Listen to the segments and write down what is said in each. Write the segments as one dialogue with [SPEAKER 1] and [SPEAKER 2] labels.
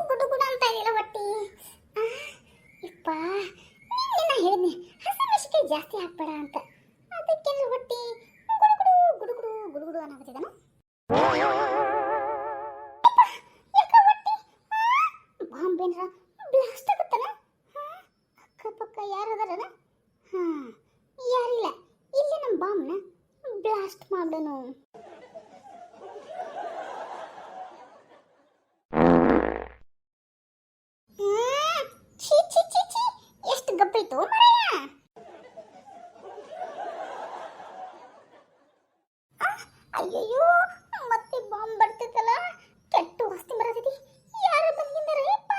[SPEAKER 1] ಗುಡು ಗುಡು ಅಂತ ಇದೆಯಲ್ಲ ಹೊಟ್ಟಿ. ಇಪ್ಪ ನಿನ್ನೆ ಹೇಳಿದ್ನಿ ಹಸಿಮೆಣಸಿನಕಾಯಿ ಜಾಸ್ತಿ ಹಾಕ್ಬೇಡ ಅಂತ, ಅದಕ್ಕೆ ಹೊಟ್ಟಿ ಗುಡುಗುಡು ಗುಡುಗುಡು ಗುಡುಗುಡು ಅನ್ನಕತ್ತಿದನು. ಯಾಕ ಹೊಟ್ಟಿ ಬಾಂಬೇನ್ರ ಬ್ಲಾಸ್ಟ್ ಆಗುತ್ತಾನ? ಅಕ್ಕಪಕ್ಕ ಯಾರದಾರನ? ಯಾರಿಲ್ಲ, ಇಲ್ಲಿ ನಮ್ಮ ಬಾಂಬ್ನ ಬ್ಲಾಸ್ಟ್ ಮಾಡೋನು. ಛೀ ಛೀ ಛೀ ಛೀ, ಎಷ್ಟು ಗಬ್ಬೈತು ಮರಯ್ಯ. ಅಯ್ಯಯ್ಯೋ, ಮತ್ತೆ ಬಾಂಬ್ ಬರ್ತೈತಲ್ಲ, ಕೆಟ್ಟ ವಾಸನೆ ಬರತೈತಿ. ಯಾರು ಬಂದಿದ್ದಾರಪ್ಪ?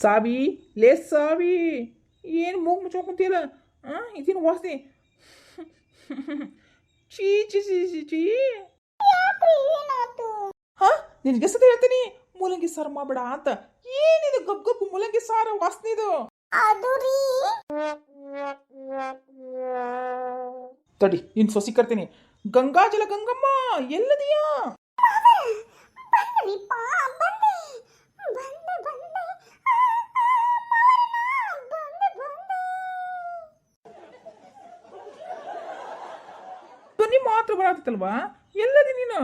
[SPEAKER 2] ಸಾವಿ ಲೇ ಸಾವಿ, ಏನು ಮೂಗು ಮುಚ್ಕೊಂತೀರ? ಇದೇನು ವಾಸನೆ? ಚೀ ಚೀ ಚೀ ಚೀ ಚೀ. ಹಾ, ನಿನ್ಗೆ ಸತ ಹೇಳ್ತೀನಿ ಮೂಲಂಗಿ ಸಾರು ಮಾಡಬೇಡ ಅಂತ. ಏನಿದು ಗಪ್ ಗಪ್ ಮೂಲಂಗಿ ಸಾರು ವಾಸನೆ ಇದು? ತಡಿ, ಇನ್ ಸೊಸಿ ಕರ್ತೀನಿ. ಗಂಗಾಜಲ ಗಂಗಮ್ಮ ಎಲ್ಲದಿಯಾ? ಧ್ವನಿ ಮಾತ್ರ ಬರತ್ತಲ್ವಾ? ಎಲ್ಲದಿ ನೀನು?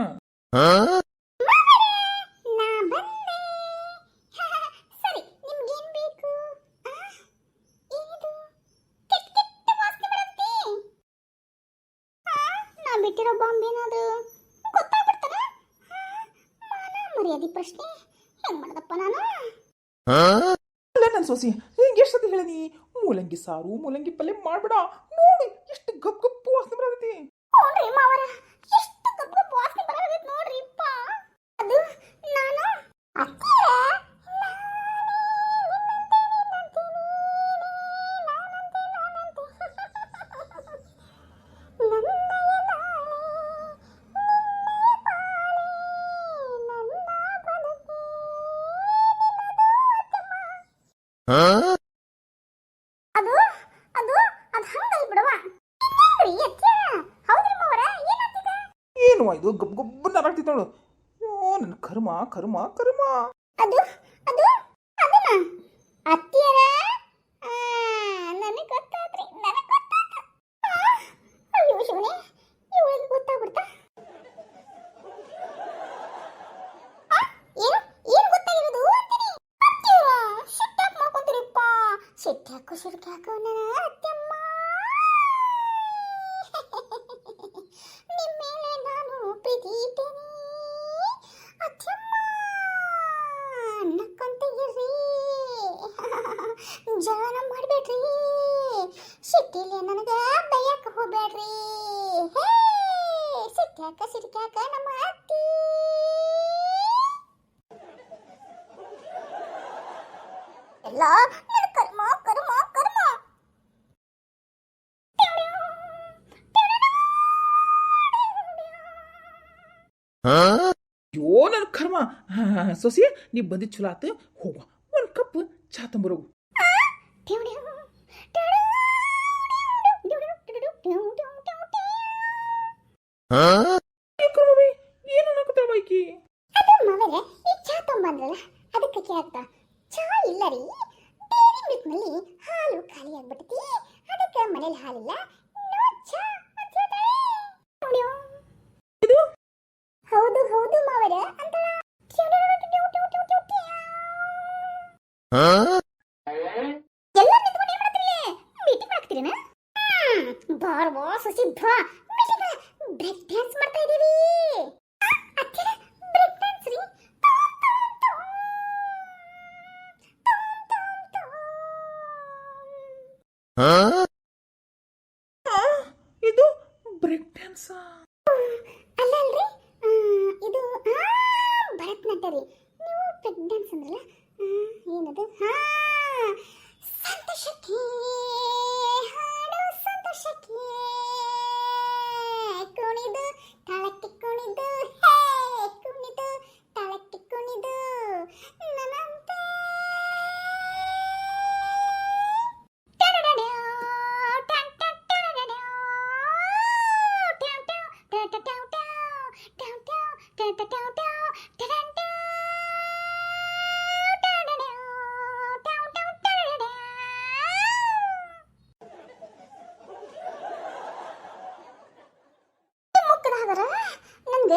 [SPEAKER 1] ಬಿಟ್ಟಿರೋ ಬಾಂಬ್ ಏನಾದ್ರು ಗೊತ್ತಾಗ್ಬಿಡ್ತಾನ? ಮರ್ಯಾದೆ ಪ್ರಶ್ನೆ ಹೆಂಗ್ ಮಾಡದಪ್ಪ ನಾನು?
[SPEAKER 2] ಅಲ್ಲ ನನ್ನ ಸೊಸಿ, ಹಿಂಗೆ ಎಷ್ಟು ಸತಿ ಹೇಳೀನಿ ಮೂಲಂಗಿ ಸಾರು ಮೂಲಂಗಿ ಪಲ್ಯ ಮಾಡ್ಬೇಡ. ನೋಡಿ ಎಷ್ಟು ಗಪ್ ಗಪ್ ವಾಸನೆ ಬರತೈತಿ.
[SPEAKER 1] ನೋಡ್ರಿ ಮಾವರ, ಎಷ್ಟು ಗಪ್ ಗಪ್ ವಾಸನೆ ಬರತೈತಿ ನೋಡ್ರಿ ಅಪ್ಪ. ಅದು ನಾನು ಅದು ಅದು ಅದು ಹಂಗಲ್ ಬಿಡವ. ಹೌದ್ರಿ ಮಾವರ, ಏನಾಗ್ತಿದೆ?
[SPEAKER 2] ಏನು ಇದು ಗಬ್ ಗಬ್ಬ ನರಾಗ್ತಿತ್ತು ನೋಡು. ಓ ನನ್ನ ಕರ್ಮ ಕರ್ಮ ಕರ್ಮ.
[SPEAKER 1] ಅದು ಅದು ಅದನ್ನ ಅತ್ತಿಯರ ನನಗೆ ಗೊತ್ತಾದ್ರಿ, ನನಗೆ ಗೊತ್ತಾತ. ಅಯ್ಯೋ ಶಿವನೇ, ಇವಳಿಗೆ ಗೊತ್ತಾಗ್ಬಿಡ್ತಾ? ಏನು ಏನು ಗೊತ್ತಾಗಿರೋದು ಅಂತೀನಿ? ಅತ್ತಿಯರ ಸಿಟ್ಟಾಕ್ ಮಾಡ್ಕೊಂತೀರಿಪ್ಪ. ಸಿಟ್ಟಾಕು ಸಿಡ್ಕಾಕು ನನ್ನ ಅತ್ತೆಮ್ಮ. ನಿಮ್ಮ ಮೇಲೆ ನಾನು ಪ್ರೀತಿ ಇಟ್ಟೇನೆ ಅತ್ತೆಮ್ಮ. ನಕ್ಕಂತ ಇರ್ರಿ, ಜನ ಮಾಡ್ಬೇಡ್ರಿ, ಸಿಟ್ಟಿಲಿ ನನಗೆ ಬೈಯಕ್ಕೆ ಹೋಗ್ಬೇಡ್ರಿ. ಹೇ ಸಿಟ್ಟಾಕ ಸಿಡ್ಕಾಕ ನಮ್ಮ ಅತ್ತಿ. ಎಲ್ಲ ನನ್ನ ಕರ್ಮ ಕರ್ಮ ಕರ್ಮ.
[SPEAKER 2] ಅಯ್ಯೋ ನನ್ನ ಕರ್ಮ. ಸೊಸಿ ನೀ ಬಂದಿದ್ದು ಚಲೋ ಆತು. ಹೋಗುವ ಒಂದು ಕಪ್ ಚಾ ತಂಬರೋಗು. ಏನು ಅನ್ನಕತ್ತಾಳ ಬೈಕಿ?
[SPEAKER 1] ಅದು ಮಾವರೆ, ಈ ಚಾ ತೊಂಬಂದ್ರಲ್ಲ ಅದಕ್ಕೆ ಕೇಳ್ತಾ. ಚಾ ಇಲ್ಲ ರೀ, ಡೈರಿ ಮಿಲ್ಕ್ ನಲ್ಲಿ ಹಾಲು ಖಾಲಿ ಆಗ್ಬಿಟ್ಟತಿ, ಅದಕ್ಕೆ ಮನೇಲಿ ಹಾಲಿಲ್ಲ, ನೋ ಚಾ ಅಂತ ಹೇಳ್ತಾಳೆ.
[SPEAKER 2] ಇದು
[SPEAKER 1] ಹೌದು ಹೌದು ಮಾವರೆ ಅಂತ. ಎಲ್ಲ ನಿಂತ್ಕೊಂಡು ಏನ್ ಮಾಡ್ತೀರಿ? ಮೀಟಿಂಗ್ ಮಾಡ್ತೀರಿನ? ಬಾರ್ವಾ ಸುಸಿ ಬಾ, ಮೀಟಿಂಗ್ ಬ್ರೇಕ್ ಡ್ಯಾನ್ಸ್ ಮಾಡ್ತಾ ಇದೀವಿ. ಅತ್ತಿರ ಬ್ರೇಕ್ ಡ್ಯಾನ್ಸ್ ರೀ.
[SPEAKER 2] ಇದು ಬ್ರೇಕ್ ಡ್ಯಾನ್ಸ್
[SPEAKER 1] ಅಲ್ಲ ಅಲ್ರಿ, ಇದು ಭರತನಾಟ್ಯ ರೀ. ನೀವು ಬ್ರೇಕ್ ಡ್ಯಾನ್ಸ್ ಅಂದ್ರಲ್ಲ, ಏನದು? ಸಂತೋಷಕ್ಕೆ ಹಾಡು, ಸಂತೋಷಕ್ಕೆ ಕುಣಿದು ತಾಳಕ್ಕೆ ಕುಣಿದು, ಹೇ ಕುಣಿದು ತಾಳಕ್ಕೆ ಕುಣಿದು ನನ್ನಂತೆ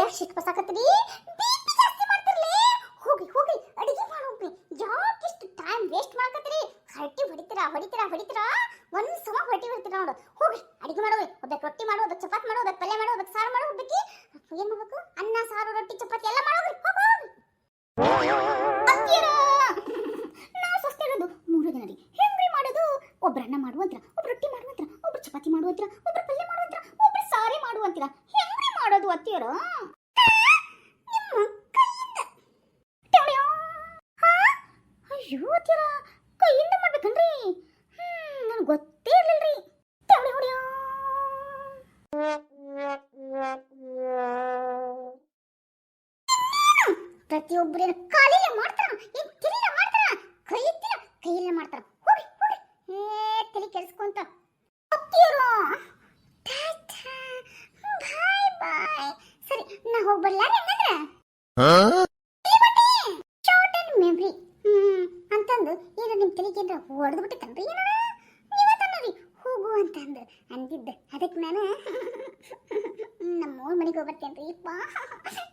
[SPEAKER 1] ಯಾಕೆ ಶಿಟ್ ಬಸಾಕತ್ತೀರಿ ಬಿಪಿ ಜಾಸ್ತಿ ಮಾಡ್ತಿರ್ಲಿ ಹೋಗಿ ಹೋಗಿ ಅಡಿಗೆ ಮಾಡೋಗ್ರಿ ಯಾಕೆ ಇಷ್ಟು ಟೈಮ್ ವೇಸ್ಟ್ ಮಾಡ್ಕತ್ತೀರಿ ಹರಟಿ ಹೊಡಿತೀರಾ ಒಂದ್ ಸಮ ಹೊರಟಿ ಹೊಡಿತೀರಾ ನೋಡು ಹೋಗಿ ಅಡಿಗೆ ಮಾಡೋಗ್ರಿ ಒಬ್ಬಕ್ಕೆ ರೊಟ್ಟಿ ಮಾಡು ಒಬ್ಬಕ್ಕೆ ಚಪಾತಿ ಮಾಡು ಒಬ್ಬಕ್ಕೆ ಪಲ್ಯ ಮಾಡು ಒಬ್ಬಕ್ಕೆ ಸಾರು ಮಾಡು ಒಬ್ಬಕ್ಕೆ ಏನ್ ಮಾಡ್ಬೇಕು ಅನ್ನ ಸಾರು ರೊಟ್ಟಿ ಚಪಾತಿ ಎಲ್ಲ ಮಾಡೋಗ್ರಿ ಹೋಗಿ ಅತ್ತಿಯರ ನಾ ಸ್ವಸ್ಥ ಇರೋದು ಮೂರು ದಿನ ರೀ ಹೆಂಗ್ರಿ ಮಾಡೋದು ಒಬ್ರು ಅನ್ನ ಮಾಡುವಂತ್ರ ಒಬ್ರು ರೊಟ್ಟಿ ಮಾಡುವಂತ್ರ ಒಬ್ರು ಚಪಾತಿ ಮಾಡುವಂತ್ರ ಒಬ್ರು ಪಲ್ಯ ಮಾಡುವಂತ್ರ ಒಬ್ರು ಸಾರಿ ಮಾಡುವಂತೀರ ಹೆಂಗ್ರಿ ಮಾಡೋದು ಅತ್ತಿಯರ ಅಯ್ಯೋ ಅತ್ತಿಯರ ಕೈಯಿಂದ ಮಾಡ್ಬೇಕನ್ರಿ ನನ್ಗೆ ಗೊತ್ತೇ ಇರ್ಲಿಲ್ರಿ ಪ್ರತಿಯೊಬ್ಬರೇನು ಕಾಲಿಲ್ಲ ಮಾಡ್ತಾರ ಏನ್ ತಿರಿಲ್ಲ ಮಾಡ್ತಾರ ಕೈ ಎತ್ತಿಲ್ಲ ಕೈಯಲ್ಲ ಮಾಡ್ತಾರ ಹೋಗಿ ಹೋಗಿ ತಲೆ ಕೆಡಿಸ್ಕೊಂತ ಅತ್ತಿಯರು ಬಾಯ್ ಬಾಯ್ ಸರಿ ನಾ ಹೋಗಿ ಬರ್ಲಾರ ಹೆಂಗಂದ್ರ ಶಾರ್ಟ್ ಅಂಡ್ ಮೆಮ್ರಿ ಅಂತಂದು ಏನು ನಿಮ್ಮ ತಲೆಗೆ ಏನಾರ ಹೊಡೆದು ಬಿಟ್ಟಿತ್ತನ್ರಿ ಏನಾರ ನೀವತ್ತನ್ನರಿ ಹೋಗು ಅಂತಂದು ಅಂದಿದ್ದ ಅದಕ್ಕೆ ನಾನು ನಮ್ಮವ್ವ ಮನೆಗೆ ಹೋಗ್ಬರ್ತೇನ್ರಿ ಇಪ್ಪ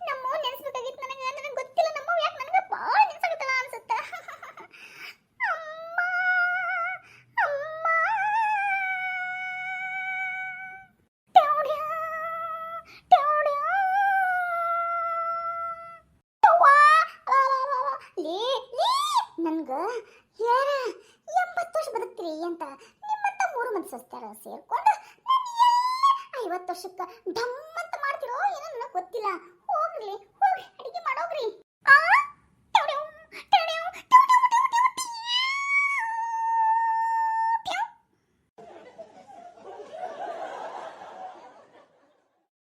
[SPEAKER 1] ನಮ್ಮವ್ವ ನೆನೆಸ್ಬೇಕಾಗಿತ್ತು ನನಗೆ ಗೊತ್ತಿಲ್ಲ ನಮ್ಮವ್ವ ಯಾಕೆ ನನಗೆ ಭಾಳ ನೆನೆಸಾಗತ್ತಲ್ಲ ಅನ್ಸುತ್ತೆ ನನ್ಗ ಯಾರ 80 ವರ್ಷ ಬದುಕ್ತೀರಿ ಅಂತ ನಿಮ್ಮಂತ 3 ಮಂದಿ ಸಸ್ತಾರ ಸೇರ್ಕೊಂಡು 50 ವರ್ಷಕ್ಕ ಢಮ್ ಅಂತ ಮಾಡ್ತಿರೋ ಏನೋ ನನಗೆ ಗೊತ್ತಿಲ್ಲ ಹೋಗ್ರಿ ಹೋಗಿ ಅಡಿಗೆ ಮಾಡೋಗ್ರಿ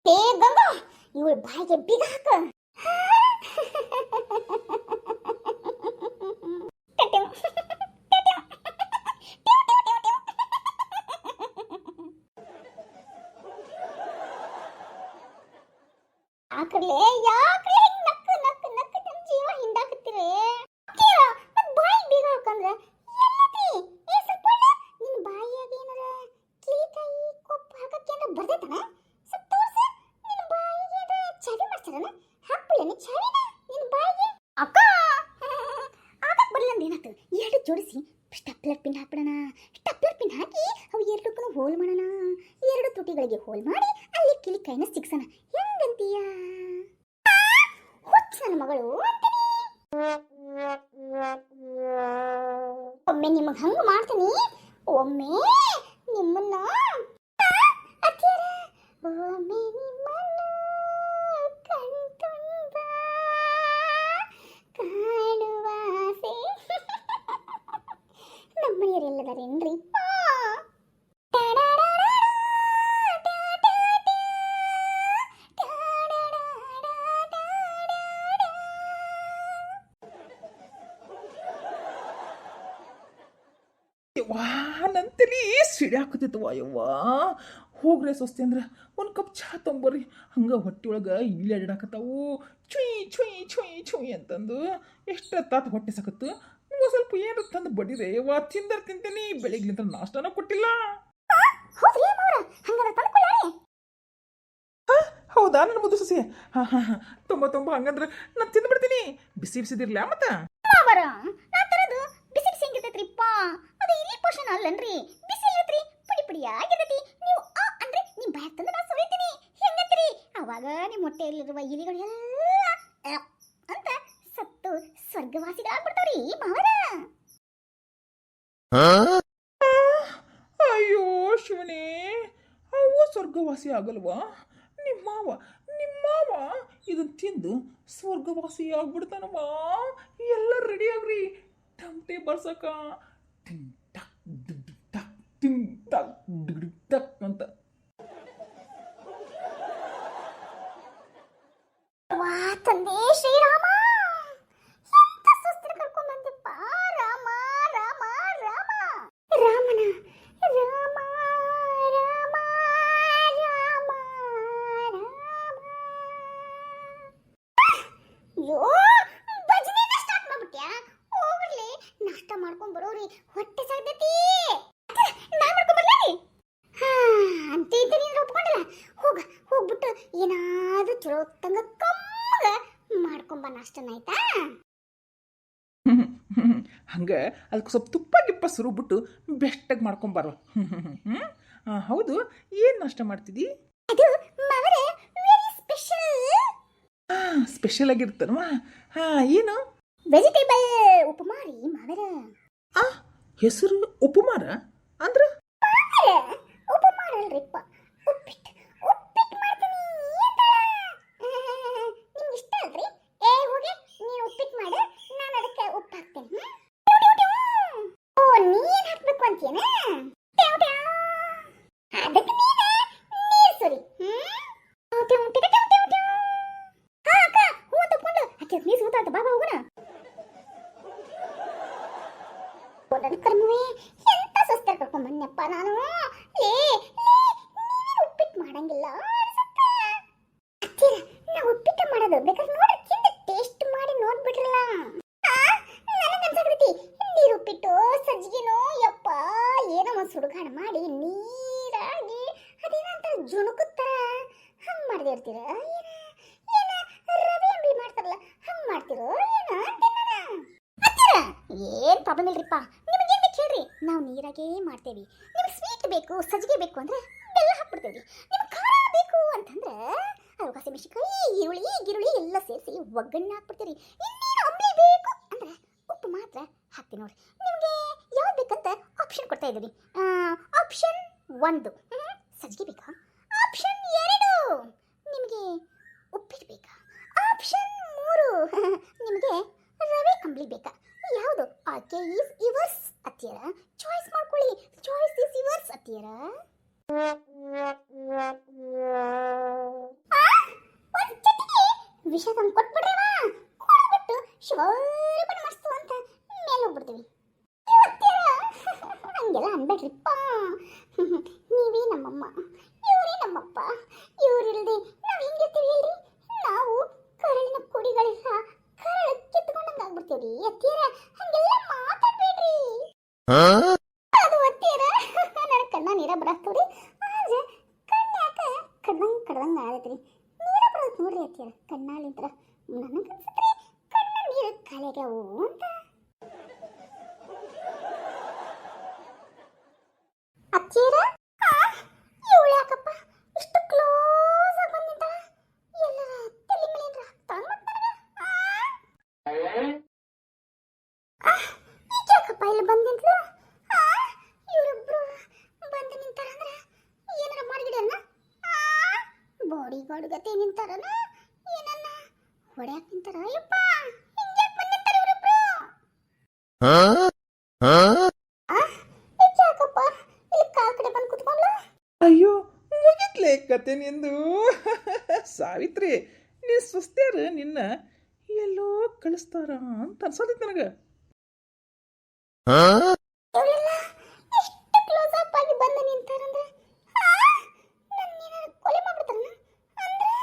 [SPEAKER 1] ಏ ಗಂಗಾ ಇವಳ ಬಾಯಿಗೆ ಬೀಗ ಹಾಕ ಆಕರ್ಲೆ ಯಾಕ್ಲೆ ನಕ್ಕ ನಕ್ಕ ನಕ್ಕ ನನ್ನ ಜೀವ ಹಿಂದಾಕತ್ತೀರಿ ಮತ್ ಬಾಯಿ ಬೀಗ ಹಾಕಂದ್ರೆ ಎಲ್ಲತಿ ಏ ಸ್ವಲ್ಪ ನಿನ್ನ ಬಾಯಿಯಾಗ ಏನಾರ ಕೀಕಾಯಿ ಕೊಪ್ಪ ಹಾಕಕ್ಕೆ ಏನಾರ ಬರ್ದೈತನ ಸ್ವಲ್ಪ ತೋರ್ಸ ನಿನ್ನ ಬಾಯಿಗೆ ಏನಾರ ಚಾವಿ ಮಾಡ್ತಾರನ ಹಾಕ್ಬಿಡೇನಿ ಚಾವಿನ ನಿನ್ನ ಬಾಯಿಗೆ ಅಕ್ಕ ಆಗಕ್ ಬರಲ್ಲ ಅಂದ ಏನಾಯ್ತು ಎರಡು ಜೋಡಿಸಿ ಸ್ಟಪ್ಲರ್ ಪಿನ್ ಹಾಕ್ಬಿಡೋಣ ಸ್ಟಪ್ಲರ್ ಪಿನ್ ಹಾಕಿ ಅವು ಎರಡಕ್ಕೂ ಹೋಲ್ ಮಾಡೋಣ ಎರಡು ತುಟಿಗಳಿಗೆ ಹೋಲ್ ಮಾಡಿ ಅಲ್ಲಿ ಕಿಲಿ ಕೈನ ಸಿಕ್ಸೋಣ ಹೆಂಗಂತೀಯ ಹುಚ್ಚ ನನ್ನ ಮಗಳು ಒಮ್ಮೆ ನಿಮಗೆ ಹಂಗ ಮಾಡ್ತೀನಿ ಒಮ್ಮೆ ನಿಮ್ಮನ್ನ ಅತ್ತಿಯರ ಒಮ್ಮೆ ನಿಮ್ಮನ್ನ ಕಣ್ತುಂಬ ಕಾಣುವ ಆಸೆ ನಮ್ಮನೆಯವರೆಲ್ಲದಾರೇನ್ರಿ
[SPEAKER 2] ವಾ ನನ್ನ ತಲೆ ಸಿಡಿ ಹಾಕತಿತ್ತವ ಯವ್ವ ಹೋಗ್ರೆ ಸ್ವಸ್ತಿ ಅಂದ್ರೆ ಒಂದು ಕಪ್ ಚಹಾ ತೊಂಬರ್ರಿ ಹಂಗೆ ಹೊಟ್ಟೆ ಒಳಗೆ ಇಲ್ಲಿ ಅಡ್ಡಾಕತ್ತಾವು ಚುಯ್ ಅಂತಂದು ಎಷ್ಟು ತಾತ ಹೊಟ್ಟೆ ಸಾಕತ್ತು ನೀವು ಸ್ವಲ್ಪ ಏನು ತಂದು ಬಡಿದೆ ಯವ್ವ ತಿಂತೀನಿ ಬೆಳಿಗ್ಲಿಂತ ನಾಷ್ಟನ ಕೊಟ್ಟಿಲ್ಲ ಹೌದಾ ನನ್ನ ಮುದ್ದು ಸಸಿ ಹಾಂ ತುಂಬ ಹಂಗಂದ್ರೆ ನಾನು ತಿಂದ್ಬಿಡ್ತೀನಿ ಬಿಸಿ ಬಿಸಿದಿರ್ಲ ಮತ್ತೆ
[SPEAKER 1] ಅದು ಇಲ್ಲಿ ಪೋಷನ್ ಅಲ್ಲನ್ರಿ ಬಿಸಿ ಇಲ್ಲತ್ರಿ ಪುಡಿ ಪುಡಿಯಾಗಿರತಿ ನೀವು ಅಂದ್ರೆ ನಿಮ್ಮ ಬಾಯ್ ತಂದು ನಾನು ಸುರಿತೀನಿ ಹೆಂಗತ್ರಿ ಅವಾಗ ನಿಮ್ಮ ಹೊಟ್ಟೆಯಲ್ಲಿರುವ ಇಲಿಗಳು ಎಲ್ಲ ಅಂತ ಸತ್ತು ಸ್ವರ್ಗವಾಸಿಗಳಾಗ್ಬಿಡ್ತಾವ್ರಿ ಮಾವರ
[SPEAKER 2] ಅಯ್ಯೋ ಶಿವನೇ ಅವು ಸ್ವರ್ಗವಾಸಿ ಆಗಲ್ವಾ ನಿಮ್ಮವ ಇದನ್ನ ತಿಂದು ಸ್ವರ್ಗವಾಸಿ ಆಗ್ಬಿಡ್ತಾನವ ಎಲ್ಲ ರೆಡಿ ಆಗ್ರಿ ಟಮಟೆ ಬರ್ಸಕ ಟಿಂಗ್ ಟಕ್ ಡಿಗ್ ಟಕ್ ಟಿಂಗ್ ಟಕ್ ಡಿಗ್ ಟಕ್ ಅಂತ
[SPEAKER 1] ವಾ ತಂದೆ ಶ್ರೀರಾಮ ಎಂತ ಸುಸ್ತ್ರ ಕರ್ಕೊಂಡ್ ಬಂದಪ್ಪ ರಾಮ ರಾಮ ರಾಮ ರಾಮನ ರಾಮ ರಾಮ ರಾಮ ರಾಮ ಯೋ ಭಜನೆನ ಸ್ಟಾರ್ಟ್ ಮಾಡ್ಬಿಟ್ಯಾ ಹೋಗ್ಲಿ ನಾಷ್ಟ ಮಾಡ್ಕೊಂಡ್ ಬರೋರಿ ಹೊಟ್ಟೆ ಸಾಯ್ತೈತಿ ನಾ ಮಾಡ್ಕೊಂಡ್ ಬರ್ಲಿ ಅಂತ ಇದ್ದ ನೀನು ಒಪ್ಕೊಂಡಿಲ್ಲ. ಹೋಗ್ಬಿಟ್ಟು ಏನಾದ್ರೂ ಚಲೋ ತಂಗ ಕಮ್ಮಗ ಮಾಡ್ಕೊಂಬ ನಾಷ್ಟನ ಆಯ್ತಾ?
[SPEAKER 2] ಹಂಗೆ ಅದಕ್ಕೆ ಸ್ವಲ್ಪ ತುಪ್ಪ ಗಿಪ್ಪ ಸುರುಬಿಟ್ಟು ಬೆಸ್ಟಾಗಿ ಮಾಡ್ಕೊಂಬಾರ. ಹೌದು, ಏನು ನಾಷ್ಟ ಮಾಡ್ತಿದ್ದಿ?
[SPEAKER 1] ಅದು ಮಾವರೇ ವೆರಿ ಸ್ಪೆಷಲ್.
[SPEAKER 2] ಸ್ಪೆಷಲ್ ಆಗಿರ್ತಲ್ವ? ಹಾಂ, ಏನು?
[SPEAKER 1] ವೆಜಿಟೇಬಲ್ ಉಪಮಾ ರೀ ಮಾವರ.
[SPEAKER 2] ಹೆಸರು ಉಪಮಾರ ಅಂದ್ರೆ?
[SPEAKER 1] ಉಪಮಾ ಅಲ್ರಿಪ್ಪ, ಉಪ್ಪಿಟ್ಟು ಮಾಡ್ತೀನಿ ನಿಮ್ಗೆ ಇಷ್ಟ ಅಲ್ರಿ? ಹೋಗಿ ನೀನು ಉಪ್ಪಿಟ್ಟು ಮಾಡು, ನಾನು ಅದಕ್ಕೆ ಉಪ್ಪು ಹಾಕ್ತೇನೆ. ಓ, ನೀನ್ ಹಾಕ್ಬೇಕು ಅಂತೀನ? ಅದಕ್ಕೆ ನೀರು ಸುರಿ. ಅಕ್ಕ ಹೂ ತಗೊಂಡು ಅಕ್ಕಿ ನೀರು ಸುತ್ತಾಯ್ತು, ಬಾಬಾ ಹೋಗೋಣ. ಕರ್ಮವೇ ಎಂತ ಸುಸ್ತಾರ ಕರ್ಕೊಂಡ್ ಬನ್ನಪ್ಪ ನಾನು. ಉಪ್ಪಿಟ್ಟು ಮಾಡಂಗಿಲ್ಲ ನಾ ಉಪ್ಪಿಟ್ಟು ಮಾಡೋದು ಬೇಕಾದ್ರೆ ನೋಡ್ರಿ, ತಿಂದು ಟೇಸ್ಟ್ ಮಾಡಿ ನೋಡ್ಬಿಟ್ರಲ್ಲ. ನನಗನ್ಸಾಕೈತಿ ನೀರು ಉಪ್ಪಿಟ್ಟು ಸಜ್ಜಿಗೆನೋ ಯಪ್ಪ ಏನೋ ಒಂದು ಸುಡುಗಾಡ ಮಾಡಿ ನೀರಾಗಿ ಅದೇನಂತ ಜುಣುಕುತ್ತರ ಹಂಗ್ ಮಾಡದೇ ಇರ್ತೀರ? ಏನ ರವೆ ಅಂಬಿ ಮಾಡ್ತಾರಲ್ಲ ಹಂಗ್ ಮಾಡ್ತಿರೋ ಏನೋ? ಏನ್ ಪ್ರಾಬ್ಲಮ್ ಇಲ್ರಿಪ್ಪ, ನಿಮಗೇನ್ ಬೇಕು ಹೇಳ್ರಿ, ನಾವು ನೀರಾಗೇ ಮಾಡ್ತೇವಿ. ನಿಮ್ಗೆ ಸ್ವೀಟ್ ಬೇಕು, ಸಜ್ಜಿಗೆ ಬೇಕು ಅಂದ್ರೆ ಬೆಲ್ಲ ಹಾಕ್ಬಿಡ್ತೇವ್ರಿ. ನಿಮ್ಗೆ ಖಾರ ಬೇಕು ಅಂತಂದ್ರೆ ಅವಾಗ ಹಸಿಮೆಣಸಿನಕಾಯಿ, ಈರುಳ್ಳಿ ಎಲ್ಲ ಸೇರಿಸಿ ಒಗ್ಗರಣೆ ಹಾಕ್ಬಿಡ್ತೀರಿ. ಇನ್ನೇನು ಅಂಬ್ಲಿ ಬೇಕು ಅಂದ್ರೆ ಉಪ್ಪು ಮಾತ್ರ ಹಾಕ್ತೀನಿ ನೋಡ್ರಿ. ನಿಮಗೆ ಯಾವ್ದು ಬೇಕಂತ ಆಪ್ಷನ್ ಕೊಡ್ತಾ ಇದ್ದೀರಿ. ಆಪ್ಷನ್ 1 ಸಜ್ಜಿಗೆ ಬೇಕಾ? ಆಪ್ಷನ್ 2 ನಿಮಗೆ ಉಪ್ಪಿಟ್ಟು ಬೇಕಾ? ಆಪ್ಷನ್ 3 ನಿಮಗೆ ರವೆ ಅಂಬ್ಲಿ ಬೇಕಾ? ಯಾವುದು? ಆಕೆ ಈಸ್ ಯುವರ್ಸ್ ಅತ್ತಿಯರ, ಚಾಯ್ಸ್ ಮಾಡ್ಕೊಳ್ಳಿ. ಚಾಯ್ಸ್ ಈಸ್ ಯುವರ್ಸ್ ಅತ್ತಿಯರ. ವಿಷಯ ತಂದು ಕೊಟ್ಬಿಡ್ರವ, ಕೊಡ್ಬಿಟ್ಟು ಶಿವರ್ಪಣೆ ಮಾಡಿಸ್ತು ಅಂತ ಮೇಲೆ ಹೋಗ್ಬಿಡ್ತೀವಿ. ಹಂಗೆಲ್ಲ ಅನ್ಬೇಡ್ರಿಪ್ಪ. ನೀವೇ ನಮ್ಮಮ್ಮ, ಇವರೇ ನಮ್ಮಪ್ಪ. ಇವರಿಲ್ಲದೆ ನಾವು ಹೆಂಗಿರ್ತೀವಿ ಹೇಳ್ರಿ? ನಾವು ಕರಳಿನ ಕುಡಿಗಳಿಲ್ಲ ಕರಳ ಕಿತ್ಕೊಂಡಂಗ ಆಗ್ಬಿಡ್ತೀವ್ರಿ ಅತ್ತಿಯರ. ಹಂಗೆಲ್ಲ ಮಾತಾಡ್ಬೇಡ್ರಿ. ಅದು ಅತ್ತಿಯರ ನನ್ನ ಕಣ್ಣ ನೀರ ಬರಸ್ತವ್ರಿ. ಆದ್ರೆ ಕಣ್ಣಾಕ ಕಡ್ದಂಗ ಆಗತ್ರಿ. ನೀರ ಬರೋದು ನೋಡ್ರಿ ಅತ್ತಿಯರ ಕಣ್ಣಾಲಿಂತ್ರ. ನನಗನ್ಸತ್ರಿ ಕಣ್ಣ ನೀರು ಖಾಲಿಯಾಗ್ಯಾವು ಅಂತ. ಅತ್ತಿಯರ ಇವಳು ಯಾಕಪ್ಪ ಇಷ್ಟು ಕ್ಲೋಸ್ ಆಗಿ ಬಂದಿದ್ದಾಳ? ಎಲ್ಲರ ತಲೆ ಮೇಲೆ ಹಾಕ್ತಾಳ ಯಾಕಪ್ಪ ಇಲ್ಲಿ ಬಂದು ನಿಂತ್ಲು? ಇವರಿಬ್ರು ಬಂದು ನಿಂತಾರಂದ್ರ ಏನಾರ ಮಾಡಿಗಿಡನ್ನ? ಬಾಡಿ ಗಾರ್ಡ್ ಗತಿ ನಿಂತಾರನ? ಏನನ್ನ ಹೊಡ್ಯಾಕ್ ನಿಂತಾರ? ಅಯ್ಯಪ್ಪ ಹಿಂಗ್ಯಾಕ್ ಬಂದು ನಿಂತಾರ ಇವರಿಬ್ರು? ಯಾಕಪ್ಪ ಇಲ್ಲಿ ಕಾಲ್ ಕಡೆ ಬಂದು ಕುತ್ಕೊಂಡ್ಲ?
[SPEAKER 2] ಅಯ್ಯೋ, ಮುಗಿತ್ಲೆ ಕತೆ ನಿಂದು. ಸಾವಿತ್ರಿ, ನೀ ಸುಸ್ತ್ಯಾರ ನಿನ್ನ ಎಲ್ಲೋ ಕಳಿಸ್ತಾರ ಅಂತ ಅನ್ಸೋದಿತ್ತು ನನಗೆ.
[SPEAKER 1] ಇವಳೆಲ್ಲ ಎಷ್ಟು ಕ್ಲೋಸ್ ಅಪ್ ಆಗಿ ಬಂದು ನಿಂತಾರಂದ್ರೆ ನನ್ನ ಕೊಲೆ ಮಾಡ್ಬಿಡ್ತಾರನ? ಅಂದ್ರೆ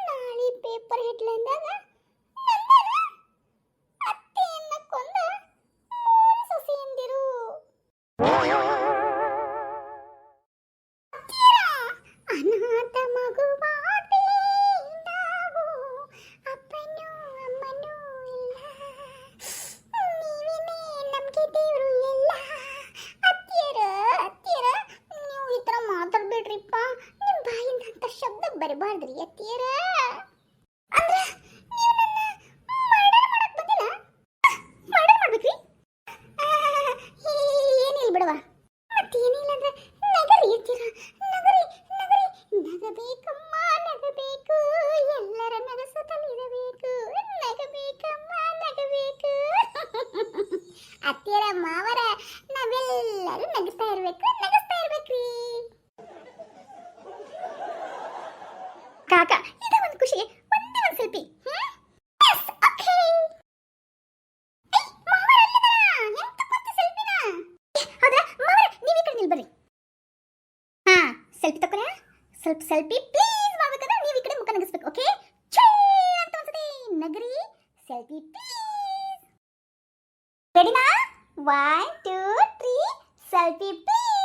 [SPEAKER 1] ನಾಳೆ ಪೇಪರ್ ಹೆಡ್ಲೈನ್ದಾಗ ಅತ್ತೆಯನ್ನ ಕೊಂದ 3 ಸೊಸೆಯಂದಿರು. ಅನಾಥ ಮಗುವಾದೆ ನಾವು, ಅಪ್ಪನೂ ಅಮ್ಮನೂ ಇಲ್ಲ, ನೀವೇನೇ ನಮ್ಗೆ ದೇವ್ರು ಎಲ್ಲ. ಅತ್ತಿಯರ ನೀವು ಈ ಥರ ಮಾತಾಡ್ಬೇಡ್ರಿಪ್ಪ. ನಿಮ್ಮ ಬಾಯಿಂದ ಅಂತ ಶಬ್ದ ಬರಬಾರ್ದ್ರಿ ಅತ್ತಿಯರ. ಅಂದ್ರೆ ನೀವು ನನ್ನ ಮರ್ಡರ್ ಮಾಡಕ್ ಬಂದಿಲ್ಲ? ಮರ್ಡರ್ ಮಾಡ್ಬೇಕ್ರಿ? ಏನಿಲ್ಲ ಬಿಡವಾ. ಮತ್ತೇನಿಲ್ಲ ಅಂದ್ರೆ ನಗರಿ ಇರ್ತೀರ. ನಗಬೇಕಮ್ಮ ನಗಬೇಕು, ಎಲ್ಲರ ನಗಸುತ್ತಲಿರಬೇಕು. ನಗಬೇಕಮ್ಮ ನಗಬೇಕು. ಅತ್ತಿಯರ ಮಾವರ ನಾವೆಲ್ಲರೂ ನಗಿಸ್ತಾ ಇರ್ಬೇಕ್ರಿ. ಕಾಕ ಇದ ಒಂದು ಖುಷಿಗೆ ಒಂದೇ ಒಂದು ಸೆಲ್ಫಿ. ಸೆಲ್ಫಿ ತಕೊರ. ಸ್ವಲ್ಪ ಸೆಲ್ಫಿ ಪ್ಲೀಸ್ ಮಾಡ್ಬೇಕಂದ್ರೆ ನೀವು ಈ ಕಡೆ ಮುಖ ನಗಿಸ್ಬೇಕು. ಓಕೆ, ಅಂತ ಒಂದ್ಸತಿ ನಗರಿ ಸೆಲ್ಫಿ ಪ್ಲೀಸ್. ರೆಡಿನಾ? 1 2 3 ಸೆಲ್ಫಿ ಪ್ಲೀಸ್.